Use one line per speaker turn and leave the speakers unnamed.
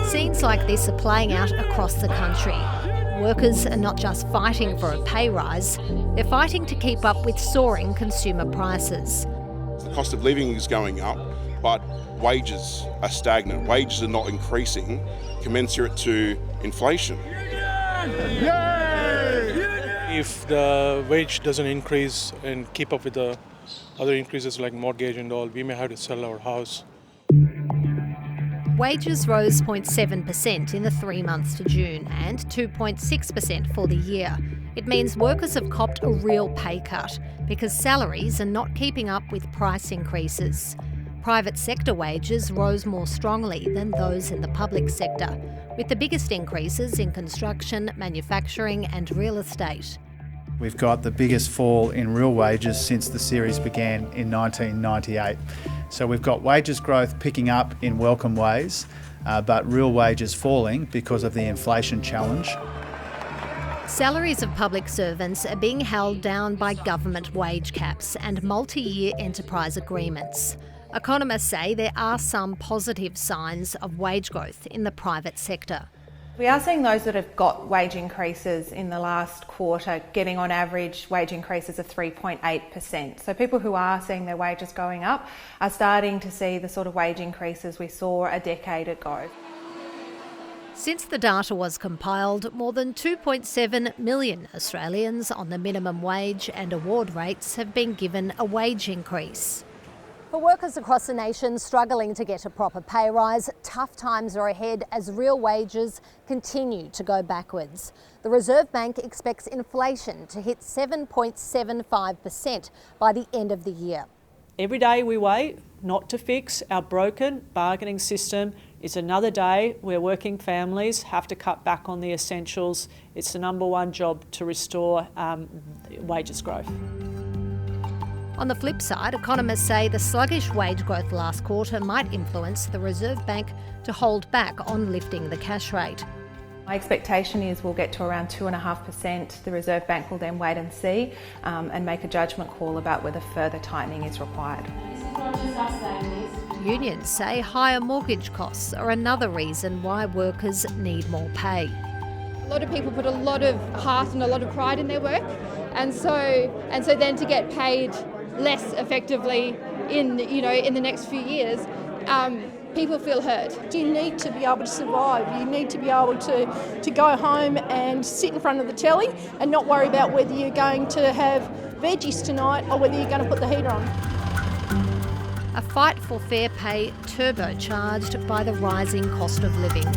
Scenes like this are playing out across the country. Workers are not just fighting for a pay rise, they're fighting to keep up with soaring consumer prices.
The cost of living is going up, but wages are stagnant. Wages are not increasing commensurate to inflation.
If the wage doesn't increase and keep up with the other increases like mortgage and all, we may have to sell our house.
Wages rose 0.7% in the 3 months to June and 2.6% for the year. It means workers have copped a real pay cut because salaries are not keeping up with price increases. Private sector wages rose more strongly than those in the public sector, with the biggest increases in construction, manufacturing and real estate.
We've got the biggest fall in real wages since the series began in 1998. So we've got wages growth picking up in welcome ways, but real wages falling because of the inflation challenge.
Salaries of public servants are being held down by government wage caps and multi-year enterprise agreements. Economists say there are some positive signs of wage growth in the private sector.
We are seeing those that have got wage increases in the last quarter getting on average wage increases of 3.8%. So people who are seeing their wages going up are starting to see the sort of wage increases we saw a decade ago.
Since the data was compiled, more than 2.7 million Australians on the minimum wage and award rates have been given a wage increase. For workers across the nation struggling to get a proper pay rise, tough times are ahead as real wages continue to go backwards. The Reserve Bank expects inflation to hit 7.75% by the end of the year.
Every day we wait not to fix our broken bargaining system is another day where working families have to cut back on the essentials. It's the number one job to restore wages growth.
On the flip side, economists say the sluggish wage growth last quarter might influence the Reserve Bank to hold back on lifting the cash rate.
My expectation is we'll get to around 2.5%. The Reserve Bank will then wait and see and make a judgment call about whether further tightening is required.
Unions say higher mortgage costs are another reason why workers need more pay.
A lot of people put a lot of heart and a lot of pride in their work, and so then to get paid less effectively in the next few years, people feel hurt.
You need to be able to survive. You need to be able to go home and sit in front of the telly and not worry about whether you're going to have veggies tonight or whether you're going to put the heater on.
A fight for fair pay turbocharged by the rising cost of living.